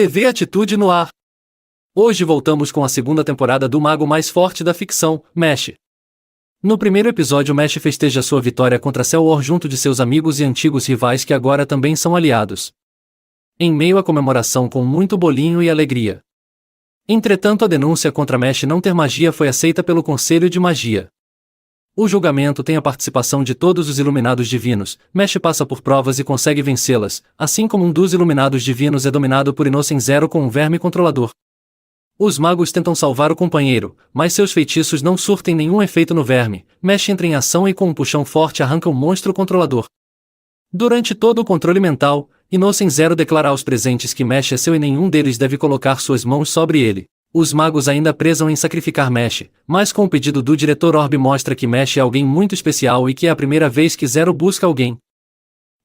TV Atitude no ar. Hoje voltamos com a segunda temporada do mago mais forte da ficção, Mesh. No primeiro episódio, Mesh festeja sua vitória contra Selwar junto de seus amigos e antigos rivais que agora também são aliados. Em meio à comemoração com muito bolinho e alegria. Entretanto, a denúncia contra Mesh não ter magia foi aceita pelo Conselho de Magia. O julgamento tem a participação de todos os Iluminados Divinos. Mesh passa por provas e consegue vencê-las, assim como um dos Iluminados Divinos é dominado por Innocent Zero com um verme controlador. Os magos tentam salvar o companheiro, mas seus feitiços não surtem nenhum efeito no verme. Mesh entra em ação e com um puxão forte arranca o monstro controlador. Durante todo o controle mental, Innocent Zero declara aos presentes que Mesh é seu e nenhum deles deve colocar suas mãos sobre ele. Os magos ainda prezam em sacrificar Mesh, mas com o pedido do diretor Orb mostra que Mesh é alguém muito especial e que é a primeira vez que Zero busca alguém.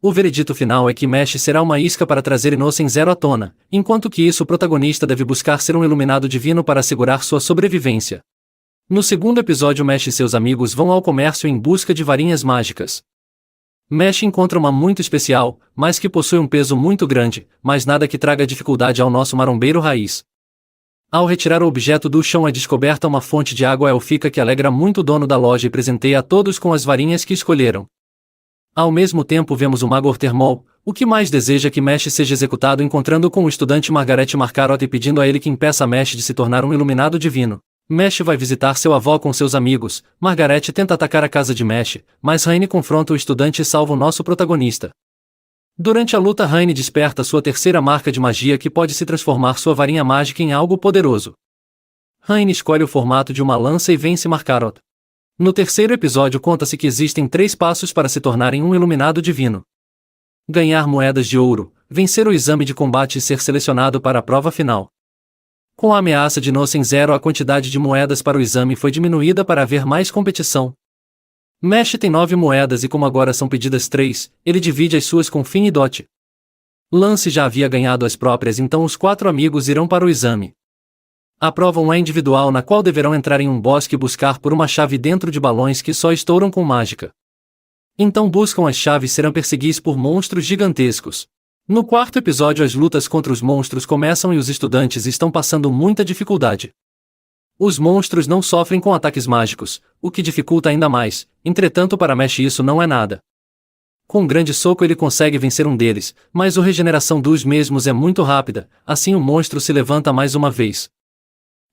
O veredito final é que Mesh será uma isca para trazer Innocent Zero à tona, enquanto que isso o protagonista deve buscar ser um iluminado divino para assegurar sua sobrevivência. No segundo episódio, Mesh e seus amigos vão ao comércio em busca de varinhas mágicas. Mesh encontra uma muito especial, mas que possui um peso muito grande, mas nada que traga dificuldade ao nosso marombeiro raiz. Ao retirar o objeto do chão é descoberta uma fonte de água élfica que alegra muito o dono da loja e presenteia a todos com as varinhas que escolheram. Ao mesmo tempo vemos o mago Ortermol, o que mais deseja que Mesh seja executado encontrando com o estudante Margaret Markarot e pedindo a ele que impeça Mesh de se tornar um iluminado divino. Mesh vai visitar seu avô com seus amigos. Margaret tenta atacar a casa de Mesh, mas Raine confronta o estudante e salva o nosso protagonista. Durante a luta, Raine desperta sua terceira marca de magia que pode se transformar sua varinha mágica em algo poderoso. Raine escolhe o formato de uma lança e vence Markarot. No terceiro episódio conta-se que existem 3 passos para se tornarem um iluminado divino. Ganhar moedas de ouro, vencer o exame de combate e ser selecionado para a prova final. Com a ameaça de Innocent Zero, a quantidade de moedas para o exame foi diminuída para haver mais competição. Mesh tem 9 moedas e como agora são pedidas 3, ele divide as suas com Finn e Dot. Lance já havia ganhado as próprias, então os 4 amigos irão para o exame. A prova é individual na qual deverão entrar em um bosque e buscar por uma chave dentro de balões que só estouram com mágica. Então buscam as chaves e serão perseguidos por monstros gigantescos. No quarto episódio, as lutas contra os monstros começam e os estudantes estão passando muita dificuldade. Os monstros não sofrem com ataques mágicos, o que dificulta ainda mais. Entretanto, para Mesh isso não é nada. Com um grande soco ele consegue vencer um deles, mas a regeneração dos mesmos é muito rápida, assim o monstro se levanta mais uma vez.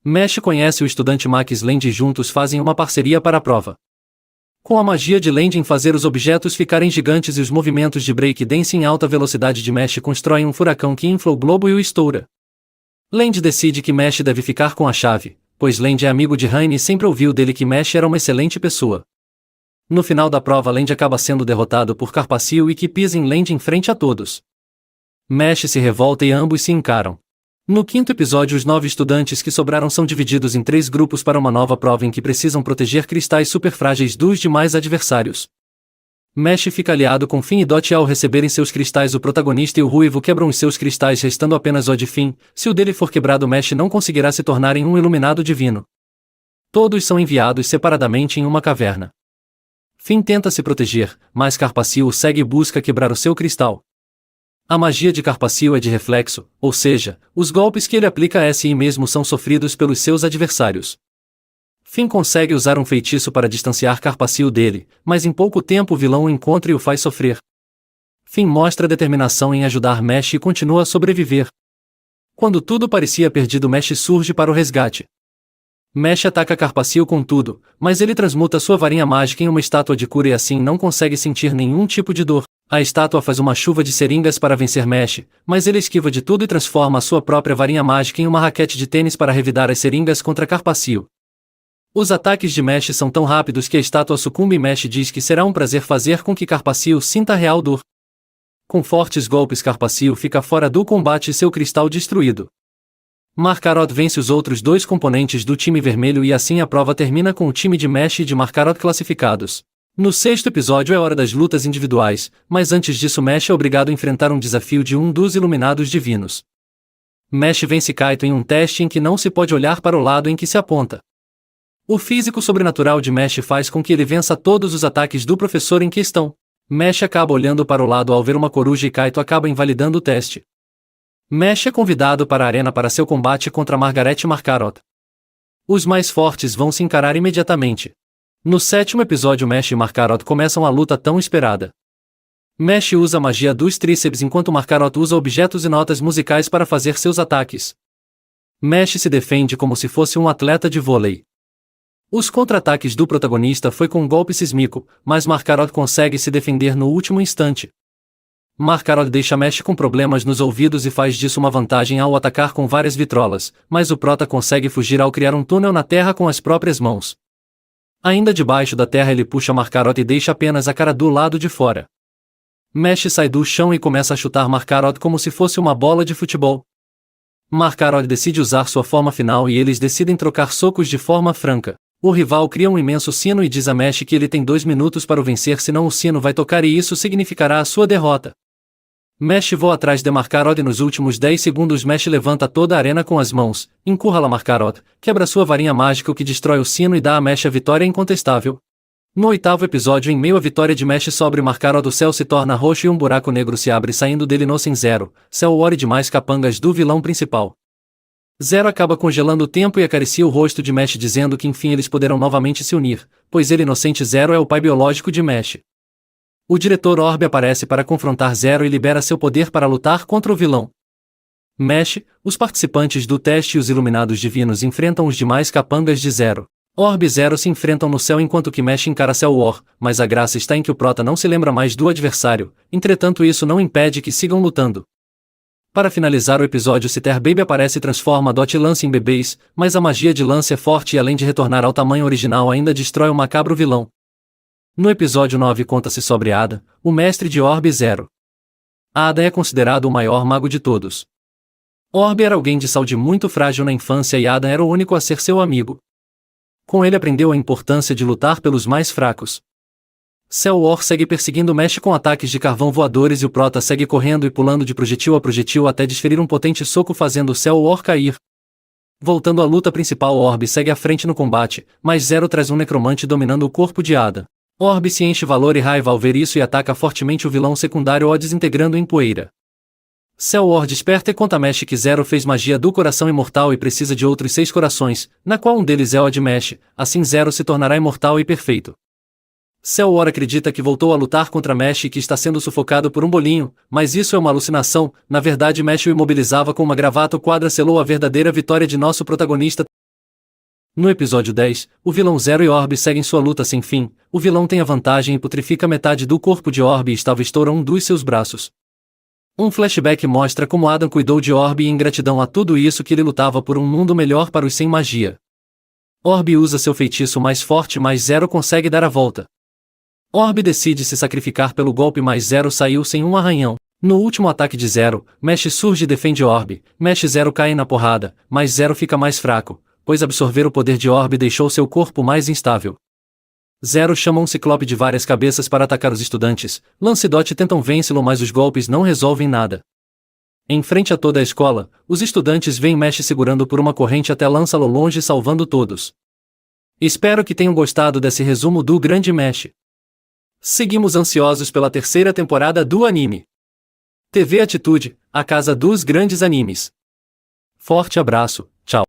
Mesh conhece o estudante Max Land e juntos fazem uma parceria para a prova. Com a magia de Land em fazer os objetos ficarem gigantes e os movimentos de breakdance em alta velocidade de Mesh constroem um furacão que infla o globo e o estoura. Land decide que Mesh deve ficar com a chave, pois Land é amigo de Raine e sempre ouviu dele que Mesh era uma excelente pessoa. No final da prova, Land acaba sendo derrotado por Carpaccio e que pisa em Land em frente a todos. Mesh se revolta e ambos se encaram. No quinto episódio, os 9 estudantes que sobraram são divididos em 3 grupos para uma nova prova em que precisam proteger cristais super frágeis dos demais adversários. Mesh fica aliado com Finn e Dot e ao receberem seus cristais o protagonista e o Ruivo quebram os seus cristais restando apenas o de Finn. Se o dele for quebrado, Mesh não conseguirá se tornar em um iluminado divino. Todos são enviados separadamente em uma caverna. Finn tenta se proteger, mas Carpaccio o segue e busca quebrar o seu cristal. A magia de Carpaccio é de reflexo, ou seja, os golpes que ele aplica a si mesmo são sofridos pelos seus adversários. Finn consegue usar um feitiço para distanciar Carpaccio dele, mas em pouco tempo o vilão o encontra e o faz sofrer. Finn mostra determinação em ajudar Mesh e continua a sobreviver. Quando tudo parecia perdido, Mesh surge para o resgate. Mesh ataca Carpaccio com tudo, mas ele transmuta sua varinha mágica em uma estátua de cura e assim não consegue sentir nenhum tipo de dor. A estátua faz uma chuva de seringas para vencer Mesh, mas ele esquiva de tudo e transforma a sua própria varinha mágica em uma raquete de tênis para revidar as seringas contra Carpaccio. Os ataques de Mesh são tão rápidos que a estátua sucumbe e Mesh diz que será um prazer fazer com que Carpaccio sinta real dor. Com fortes golpes, Carpaccio fica fora do combate e seu cristal destruído. Markarot vence os outros 2 componentes do time vermelho e assim a prova termina com o time de Mesh e de Markarot classificados. No sexto episódio é hora das lutas individuais, mas antes disso Mesh é obrigado a enfrentar um desafio de um dos iluminados divinos. Mesh vence Kaito em um teste em que não se pode olhar para o lado em que se aponta. O físico sobrenatural de Mesh faz com que ele vença todos os ataques do professor em questão. Mesh acaba olhando para o lado ao ver uma coruja e Kaito acaba invalidando o teste. Mesh é convidado para a arena para seu combate contra Margaret Markarot. Os mais fortes vão se encarar imediatamente. No 7º episódio, Mesh e Markarot começam a luta tão esperada. Mesh usa a magia dos tríceps enquanto Markarot usa objetos e notas musicais para fazer seus ataques. Mesh se defende como se fosse um atleta de vôlei. Os contra-ataques do protagonista foi com um golpe sísmico, mas Markarot consegue se defender no último instante. Markarot deixa Mesh com problemas nos ouvidos e faz disso uma vantagem ao atacar com várias vitrolas, mas o prota consegue fugir ao criar um túnel na terra com as próprias mãos. Ainda debaixo da terra ele puxa Markarot e deixa apenas a cara do lado de fora. Mesh sai do chão e começa a chutar Markarot como se fosse uma bola de futebol. Markarot decide usar sua forma final e eles decidem trocar socos de forma franca. O rival cria um imenso sino e diz a Mesh que ele tem 2 minutos para o vencer, senão o sino vai tocar e isso significará a sua derrota. Mesh voa atrás de Markarot e nos últimos 10 segundos Mesh levanta toda a arena com as mãos, encurrala Markarot, quebra sua varinha mágica o que destrói o sino e dá a Mesh a vitória incontestável. No 8º episódio, em meio à vitória de Mesh sobre Markarot, o céu se torna roxo e um buraco negro se abre saindo dele no Sen Zero, Cell War e demais capangas do vilão principal. Zero acaba congelando o tempo e acaricia o rosto de Mesh dizendo que enfim eles poderão novamente se unir, pois ele inocente Zero é o pai biológico de Mesh. O diretor Orb aparece para confrontar Zero e libera seu poder para lutar contra o vilão. Mesh, os participantes do teste e os iluminados divinos enfrentam os demais capangas de Zero. Orb e Zero se enfrentam no céu enquanto que Mesh encara Cell War, mas a graça está em que o prota não se lembra mais do adversário, entretanto isso não impede que sigam lutando. Para finalizar o episódio, Citer Baby aparece e transforma Dot e Lance em bebês, mas a magia de Lance é forte e além de retornar ao tamanho original ainda destrói o macabro vilão. No episódio 9 conta-se sobre Ada, o mestre de Orb e Zero. Ada é considerado o maior mago de todos. Orb era alguém de saúde muito frágil na infância e Ada era o único a ser seu amigo. Com ele aprendeu a importância de lutar pelos mais fracos. Cell War segue perseguindo Mesh com ataques de carvão voadores e o prota segue correndo e pulando de projetil a projetil até desferir um potente soco fazendo Cell War cair. Voltando à luta principal, Orb segue à frente no combate, mas Zero traz um necromante dominando o corpo de Ada. Orb se enche valor e raiva ao ver isso e ataca fortemente o vilão secundário o desintegrando em poeira. Cell War desperta e conta a Mesh que Zero fez magia do coração imortal e precisa de outros 6 corações, na qual um deles é o de Mesh, assim Zero se tornará imortal e perfeito. Cell War acredita que voltou a lutar contra Mesh e que está sendo sufocado por um bolinho, mas isso é uma alucinação, na verdade Mesh o imobilizava com uma gravata. O quadro selou a verdadeira vitória de nosso protagonista. No episódio 10, o vilão Zero e Orb seguem sua luta sem fim. O vilão tem a vantagem e putrifica metade do corpo de Orb e estava estoura um dos seus braços. Um flashback mostra como Adam cuidou de Orb e em gratidão a tudo isso que ele lutava por um mundo melhor para os sem magia. Orb usa seu feitiço mais forte mas Zero consegue dar a volta. Orb decide se sacrificar pelo golpe mas Zero saiu sem um arranhão. No último ataque de Zero, Mesh surge e defende Orb. Mesh Zero cai na porrada, mas Zero fica mais fraco, pois absorver o poder de Orb deixou seu corpo mais instável. Zero chama um ciclope de várias cabeças para atacar os estudantes. Lance e Dot tentam vencê-lo mas os golpes não resolvem nada. Em frente a toda a escola, os estudantes veem Mesh segurando por uma corrente até lançá-lo longe salvando todos. Espero que tenham gostado desse resumo do Grande Mesh. Seguimos ansiosos pela 3ª temporada do anime. TV Atitude, a casa dos grandes animes. Forte abraço, tchau.